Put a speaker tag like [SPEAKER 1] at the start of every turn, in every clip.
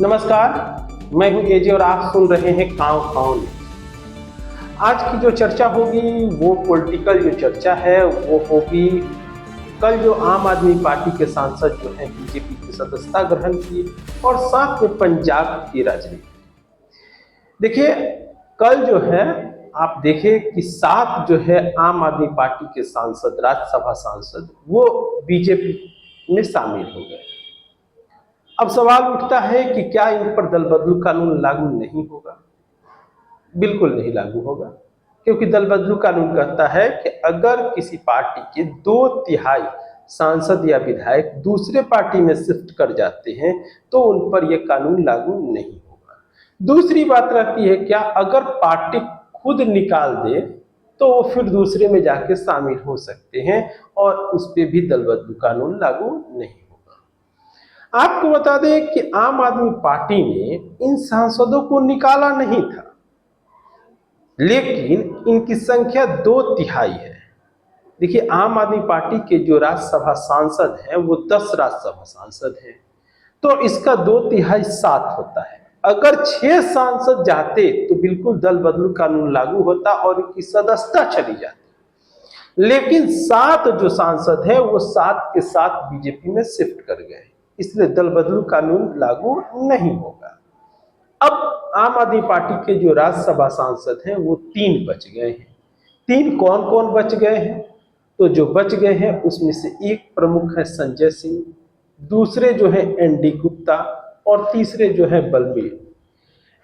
[SPEAKER 1] नमस्कार, मैं हूं एजे और आप सुन रहे हैं काव काव। आज की जो चर्चा होगी वो पॉलिटिकल जो चर्चा है वो होगी कल जो आम आदमी पार्टी के सांसद जो हैं बीजेपी की सदस्यता ग्रहण की और साथ में पंजाब की राजनीति। देखिए, कल जो है आप देखें कि 7 जो है आम आदमी पार्टी के सांसद, राज्यसभा सांसद, वो बीजेपी में शामिल हो गए। अब सवाल उठता है कि क्या इन पर दल बदलू कानून लागू नहीं होगा? बिल्कुल नहीं लागू होगा, क्योंकि दल बदलू कानून कहता है कि अगर किसी पार्टी के 2/3 सांसद या विधायक दूसरे पार्टी में शिफ्ट कर जाते हैं तो उन पर यह कानून लागू नहीं होगा। दूसरी बात रहती है, क्या अगर पार्टी खुद निकाल दे तो वो फिर दूसरे में जाके शामिल हो सकते हैं और उस पर भी दल बदलू कानून लागू नहीं होगा। आपको बता दें कि आम आदमी पार्टी ने इन सांसदों को निकाला नहीं था, लेकिन इनकी संख्या 2/3 है। देखिए, आम आदमी पार्टी के जो राज्यसभा सांसद हैं वो 10 राज्यसभा सांसद हैं, तो इसका 2/3 7 होता है। अगर 6 सांसद जाते तो बिल्कुल दल बदलू कानून लागू होता और इनकी सदस्यता चली जाती, लेकिन 7 जो सांसद हैं वो 7 के 7 बीजेपी में शिफ्ट कर गए, इसलिए दल बदलू कानून लागू नहीं होगा। अब आम आदमी पार्टी के जो राज्यसभा सांसद हैं वो 3 बच गए हैं। 3 कौन कौन बच गए हैं? तो जो बच गए हैं उसमें से एक प्रमुख है संजय सिंह, दूसरे जो है एनडी गुप्ता और तीसरे जो है बलबीर।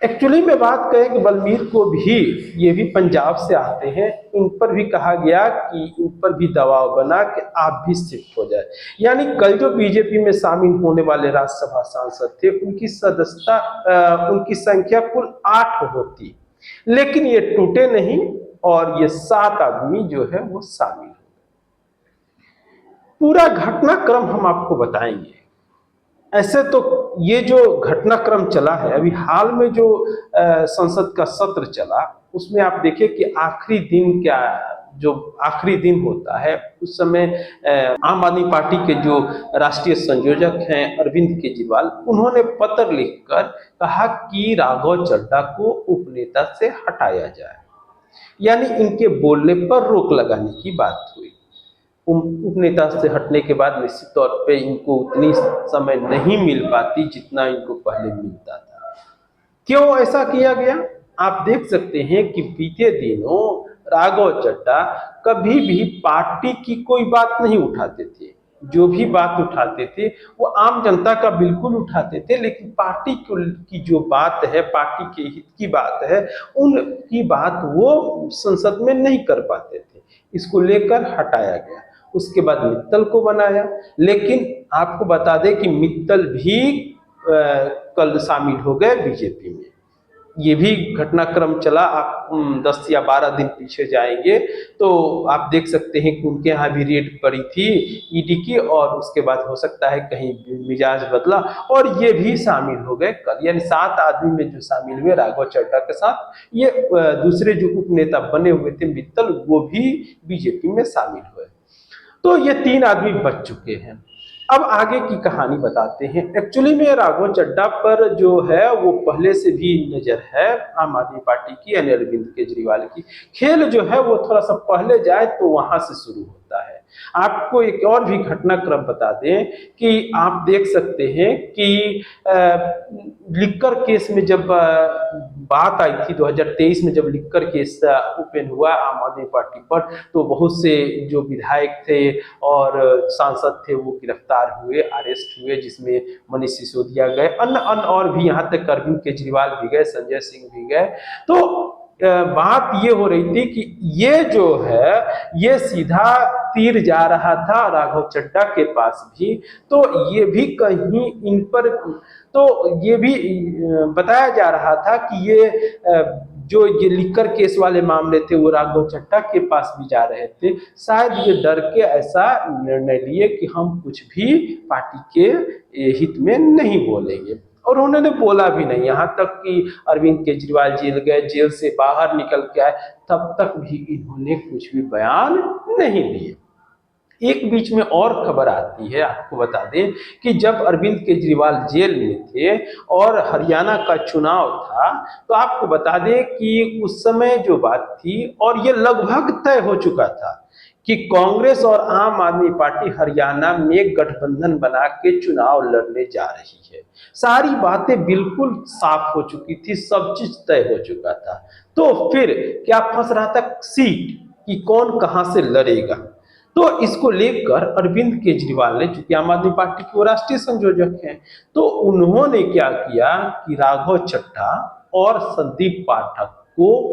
[SPEAKER 1] एक्चुअली में बात करें कि बलबीर को भी, ये भी पंजाब से आते हैं, इन पर भी कहा गया कि इन पर भी दबाव बना कि आप भी शिफ्ट हो जाए। यानी कल जो बीजेपी में शामिल होने वाले राज्यसभा सांसद थे उनकी सदस्यता, उनकी संख्या कुल 8 होती, लेकिन ये टूटे नहीं और ये 7 आदमी जो है वो शामिल हो। पूरा घटनाक्रम हम आपको बताएंगे। ऐसे तो ये जो घटनाक्रम चला है, अभी हाल में जो संसद का सत्र चला उसमें आप देखिए कि आखिरी दिन क्या, जो आखिरी दिन होता है उस समय आम आदमी पार्टी के जो राष्ट्रीय संयोजक हैं अरविंद केजरीवाल, उन्होंने पत्र लिखकर कहा कि राघव चड्ढा को उपनेता से हटाया जाए, यानी इनके बोलने पर रोक लगाने की बात हुई। उपनेता से हटने के बाद निश्चित तौर पे इनको उतनी समय नहीं मिल पाती जितना इनको पहले मिलता था। क्यों ऐसा किया गया? आप देख सकते हैं कि बीते दिनों राघव चड्ढा कभी भी पार्टी की कोई बात नहीं उठाते थे। जो भी बात उठाते थे वो आम जनता का बिल्कुल उठाते थे, लेकिन पार्टी की जो बात है, पार्टी के हित की बात है, उनकी बात वो संसद में नहीं कर पाते थे। इसको लेकर हटाया गया। उसके बाद मित्तल को बनाया, लेकिन आपको बता दें कि मित्तल भी कल शामिल हो गए बीजेपी में। ये भी घटनाक्रम चला। आप 10 या 12 दिन पीछे जाएंगे तो आप देख सकते हैं कि उनके यहाँ भी रेड पड़ी थी ईडी की, और उसके बाद हो सकता है कहीं मिजाज बदला और ये भी शामिल हो गए कल। यानी 7 आदमी में जो शामिल हुए राघव चड्ढा के साथ, ये दूसरे जो उपनेता बने हुए थे मित्तल, वो भी बीजेपी में शामिल हुए। तो ये 3 आदमी बच चुके हैं। अब आगे की कहानी बताते हैं। एक्चुअली में राघव चड्ढा पर जो है वो पहले से भी नजर है आम आदमी पार्टी की, यानी अरविंद केजरीवाल की। खेल जो है वो थोड़ा सा पहले जाए तो वहां से शुरू होता है। आपको एक और भी घटनाक्रम बता दें कि आप देख सकते हैं कि लिक्कर केस में जब बात आई थी 2023 में, जब लिक्कर केस ओपन हुआ आम आदमी पार्टी पर, तो बहुत से जो विधायक थे और सांसद थे वो गिरफ्तार हुए, अरेस्ट हुए, जिसमें मनीष सिसोदिया गए, अन्य और भी, यहाँ तक अरविंद केजरीवाल भी गए, संजय सिंह भी गए। तो बात ये हो रही थी कि ये जो है ये सीधा तीर जा रहा था राघव चड्ढा के पास भी, तो ये भी कहीं इन पर, तो ये भी बताया जा रहा था कि ये जो ये लिक्कर केस वाले मामले थे वो राघव चड्ढा के पास भी जा रहे थे। शायद ये डर के ऐसा निर्णय लिए कि हम कुछ भी पार्टी के हित में नहीं बोलेंगे, और उन्होंने बोला भी नहीं। यहाँ तक कि अरविंद केजरीवाल जेल गए, जेल से बाहर निकल के आए, तब तक भी इन्होंने कुछ भी बयान नहीं दिए। एक बीच में और खबर आती है, आपको बता दें कि जब अरविंद केजरीवाल जेल में थे और हरियाणा का चुनाव था, तो आपको बता दें कि उस समय जो बात थी और ये लगभग तय हो चुका था कि कांग्रेस और आम आदमी पार्टी हरियाणा में गठबंधन बना के चुनाव लड़ने जा रही है। सारी बातें बिल्कुल साफ हो चुकी थी, सब चीज तय हो चुका था। तो फिर क्या फंस रहा था? सीट कि कौन कहां से लड़ेगा। तो इसको लेकर अरविंद केजरीवाल ने, चूंकि आम आदमी पार्टी के वो राष्ट्रीय संयोजक हैं, तो उन्होंने क्या किया कि राघव चड्ढा और संदीप पाठक को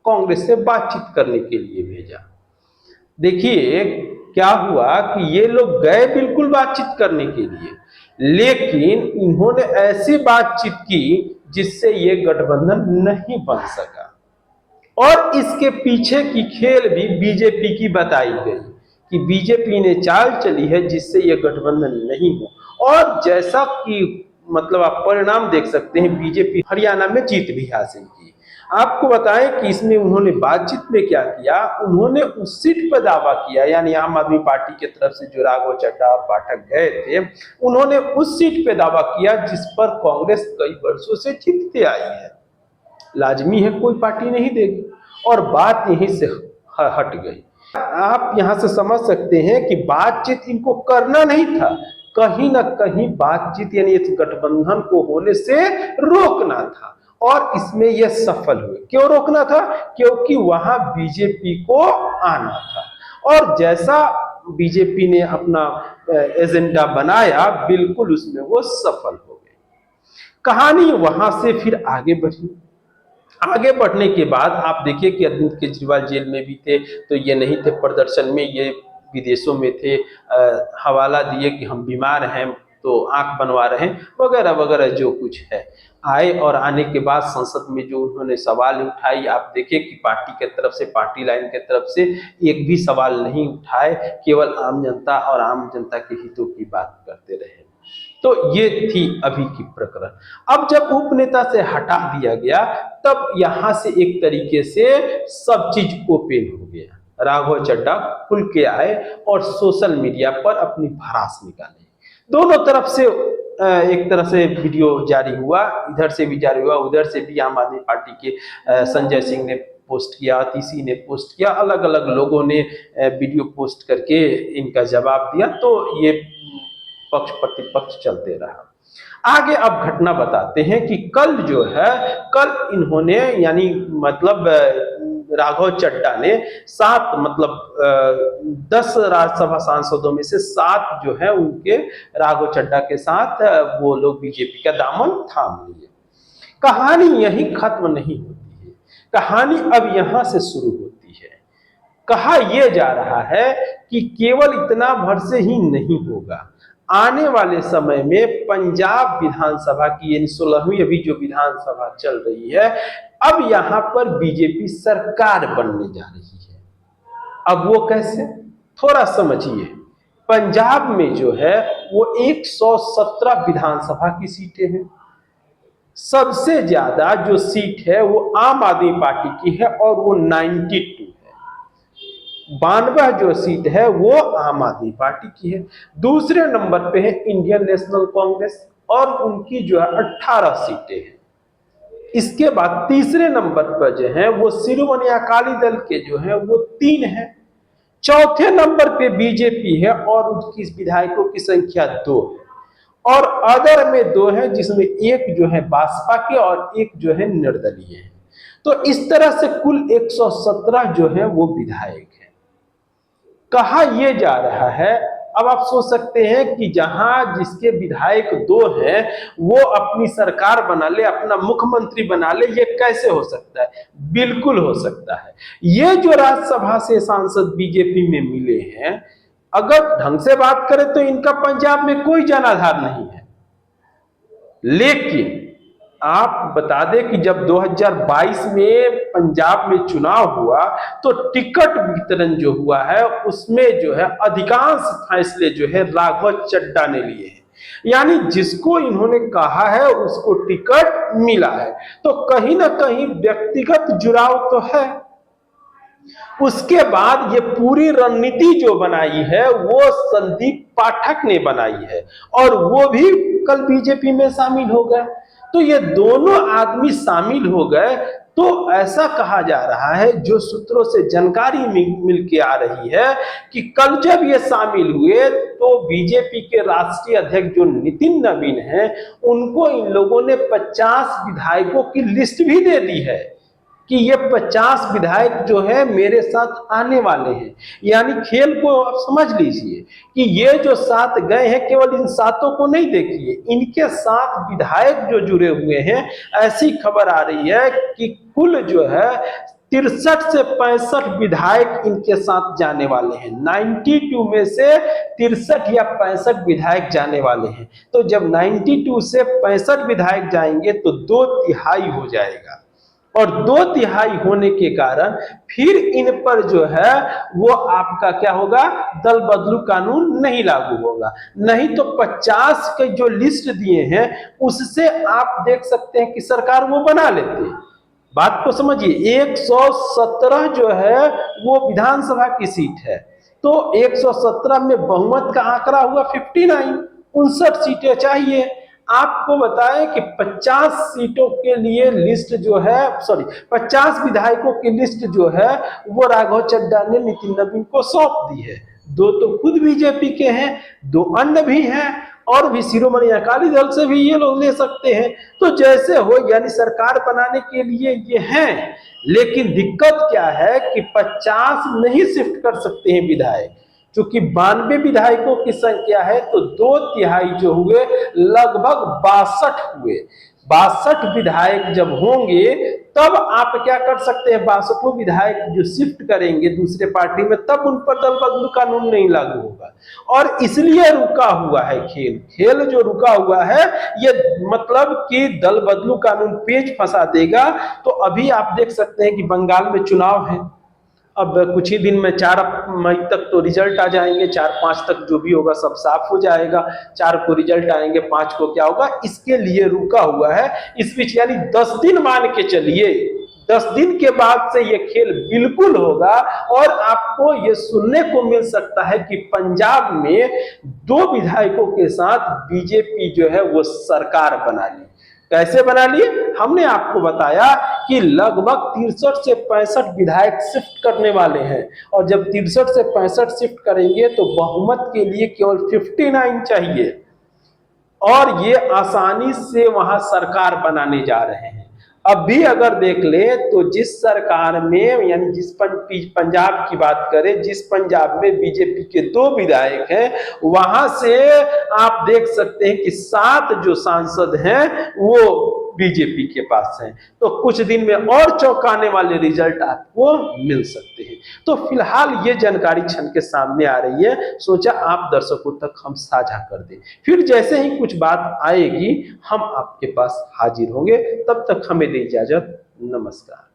[SPEAKER 1] कांग्रेस से बातचीत करने के लिए भेजा। देखिए क्या हुआ कि ये लोग गए बिल्कुल बातचीत करने के लिए, लेकिन इन्होंने ऐसी बातचीत की जिससे ये गठबंधन नहीं बन सका। और इसके पीछे की खेल भी बीजेपी की बताई गई कि बीजेपी ने चाल चली है जिससे यह गठबंधन नहीं हो। और जैसा कि मतलब आप परिणाम देख सकते हैं, बीजेपी हरियाणा में जीत भी हासिल की। आपको बताएं कि इसमें उन्होंने बातचीत में क्या किया, उन्होंने उस सीट पर दावा किया, यानी आम आदमी पार्टी की तरफ से जो राघव चड्ढा और पाठक गए थे, उन्होंने उस सीट पर दावा किया जिस पर कांग्रेस कई वर्षों से जीतती आई है। लाजमी है कोई पार्टी नहीं देगी, और बात यहीं से हट गई। आप यहां से समझ सकते हैं कि बातचीत इनको करना नहीं था, कहीं ना कहीं बातचीत यानी इस गठबंधन को होने से रोकना था, और इसमें यह सफल हुए। क्यों रोकना था? क्योंकि वहां बीजेपी को आना था, और जैसा बीजेपी ने अपना एजेंडा बनाया, बिल्कुल उसमें वो सफल हो गए। कहानी वहां से फिर आगे बढ़ी। आगे बढ़ने के बाद आप देखिए कि अरविंद केजरीवाल जेल में भी थे, तो ये नहीं थे प्रदर्शन में, ये विदेशों में थे। हवाला दिए कि हम बीमार हैं तो आंख बनवा रहे हैं, वगैरह वगैरह जो कुछ है। आए और आने के बाद संसद में जो उन्होंने सवाल उठाई, आप देखिए कि पार्टी के तरफ से, पार्टी लाइन के तरफ से एक भी सवाल नहीं उठाए, केवल आम जनता और आम जनता के हितों की बात करते रहे। तो ये थी अभी की प्रकरण। अब जब उपनेता से हटा दिया गया, तब यहां से एक तरीके से सब चीज ओपन हो गया। राघव चड्ढा खुल के आए और सोशल मीडिया पर अपनी भड़ास निकाले। दोनों तरफ से एक तरह से वीडियो जारी हुआ, इधर से भी जारी हुआ, उधर से भी आम आदमी पार्टी के संजय सिंह ने पोस्ट किया, अतिशी ने पोस्ट किया, अलग अलग लोगों ने वीडियो पोस्ट करके इनका जवाब दिया। तो ये पक्ष प्रतिपक्ष चलते रहा। आगे अब घटना बताते हैं कि कल जो है, कल इन्होंने यानी मतलब राघव चड्ढा ने 7 मतलब 10 राज्यसभा सांसदों में से 7 जो है उनके राघव चड्ढा के साथ वो लोग बीजेपी का दामन थाम लिए। कहानी यही खत्म नहीं होती है, कहानी अब यहां से शुरू होती है। कहा यह जा रहा है कि केवल इतना भर से ही नहीं होगा, आने वाले समय में पंजाब विधानसभा की यानी 16वीं अभी जो विधानसभा चल रही है, अब यहां पर बीजेपी सरकार बनने जा रही है। अब वो कैसे, थोड़ा समझिए। पंजाब में जो है वो 117 विधानसभा की सीटें हैं। सबसे ज्यादा जो सीट है वो आम आदमी पार्टी की है और वो 92 है। 92 जो सीट है वो आम आदमी पार्टी की है। दूसरे नंबर पे है इंडियन नेशनल कांग्रेस और उनकी जो है 18 सीटें हैं। इसके बाद तीसरे नंबर पर जो है वो शिरोमणि अकाली दल के जो है वो 3 है। चौथे नंबर पे बीजेपी है और उनकी विधायकों की संख्या 2 है, और अदर में 2 है जिसमें एक जो है भाजपा के और एक जो है निर्दलीय है। तो इस तरह से कुल 117 जो है वो विधायक है। कहा यह जा रहा है, अब आप सोच सकते हैं कि जहां जिसके विधायक 2 हैं वो अपनी सरकार बना ले, अपना मुख्यमंत्री बना ले, ये कैसे हो सकता है? बिल्कुल हो सकता है। ये जो राज्यसभा से सांसद बीजेपी में मिले हैं, अगर ढंग से बात करें तो इनका पंजाब में कोई जनाधार नहीं है। लेकिन आप बता दें कि जब 2022 में पंजाब में चुनाव हुआ तो टिकट वितरण जो हुआ है उसमें जो है अधिकांश फैसले जो है राघव चड्ढा ने लिए हैं, यानी जिसको इन्होंने कहा है उसको टिकट मिला है। तो कहीं ना कहीं व्यक्तिगत जुड़ाव तो है। उसके बाद ये पूरी रणनीति जो बनाई है वो संदीप पाठक ने बनाई है और वो भी कल बीजेपी में शामिल हो गए। तो ये दोनों आदमी शामिल हो गए। तो ऐसा कहा जा रहा है, जो सूत्रों से जानकारी मिल के आ रही है, कि कल जब ये शामिल हुए तो बीजेपी के राष्ट्रीय अध्यक्ष जो नितिन नवीन हैं, उनको इन लोगों ने 50 विधायकों की लिस्ट भी दे दी है कि ये 50 विधायक जो है मेरे साथ आने वाले हैं। यानी खेल को आप समझ लीजिए कि ये जो 7 गए हैं, केवल इन 7 को नहीं देखिए, इनके साथ विधायक जो जुड़े हुए हैं। ऐसी खबर आ रही है कि कुल जो है 63 से 65 विधायक इनके साथ जाने वाले हैं। 92 में से 63 या 65 विधायक जाने वाले हैं। तो जब 92 से 65 विधायक जाएंगे तो 2/3 हो जाएगा, और 2/3 होने के कारण फिर इन पर जो है वो आपका क्या होगा, दल बदलू कानून नहीं लागू होगा। नहीं तो 50 के जो लिस्ट दिए हैं उससे आप देख सकते हैं कि सरकार वो बना लेते हैं। बात को समझिए, 117 जो है वो विधानसभा की सीट है, तो 117 में बहुमत का आंकड़ा हुआ 59, 59 सीटें चाहिए। आपको बताएं कि 50 सीटों के लिए लिस्ट जो है, 50 विधायकों की लिस्ट जो है वो राघव चड्ढा ने नितिन नवीन को सौंप दी है। 2 तो खुद बीजेपी के हैं, 2 अन्य भी हैं, और भी शिरोमणि अकाली दल से भी ये लोग ले सकते हैं। तो जैसे हो, यानी सरकार बनाने के लिए ये हैं। लेकिन दिक्कत क्या है कि 50 नहीं शिफ्ट कर सकते हैं विधायक, क्योंकि 92 विधायकों की संख्या है, तो 2/3 जो हुए लगभग 62 हुए। 62 विधायक जब होंगे तब आप क्या कर सकते हैं, 62 विधायक जो शिफ्ट करेंगे दूसरे पार्टी में, तब उन पर दल बदलू कानून नहीं लागू होगा। और इसलिए रुका हुआ है खेल जो रुका हुआ है, ये मतलब कि दल बदलू कानून पेच फंसा देगा। तो अभी आप देख सकते हैं कि बंगाल में चुनाव है, अब कुछ ही दिन में 4 मई तक तो रिजल्ट आ जाएंगे, 4-5 तक जो भी होगा सब साफ हो जाएगा। 4 को रिजल्ट आएंगे, 5 को क्या होगा, इसके लिए रुका हुआ है। इस बीच यानी 10 दिन मान के चलिए, 10 दिन के बाद से ये खेल बिल्कुल होगा। और आपको ये सुनने को मिल सकता है कि पंजाब में 2 विधायकों के साथ बीजेपी जो है वो सरकार बना ली। कैसे बना लिए, हमने आपको बताया कि लगभग 63 से 65 विधायक शिफ्ट करने वाले हैं। और जब 63 से 65 शिफ्ट करेंगे तो बहुमत के लिए केवल 59 चाहिए, और ये आसानी से वहां सरकार बनाने जा रहे हैं। अब भी अगर देख ले तो जिस सरकार में, यानी जिस पंजाब की बात करें, जिस पंजाब में बीजेपी के 2 विधायक हैं, वहां से आप देख सकते हैं कि 7 जो सांसद हैं वो बीजेपी के पास हैं। तो कुछ दिन में और चौंकाने वाले रिजल्ट आपको मिल सकते हैं। तो फिलहाल ये जानकारी छन के सामने आ रही है, सोचा आप दर्शकों तक हम साझा कर दें। फिर जैसे ही कुछ बात आएगी हम आपके पास हाजिर होंगे। तब तक हमें दे इजाजत, नमस्कार।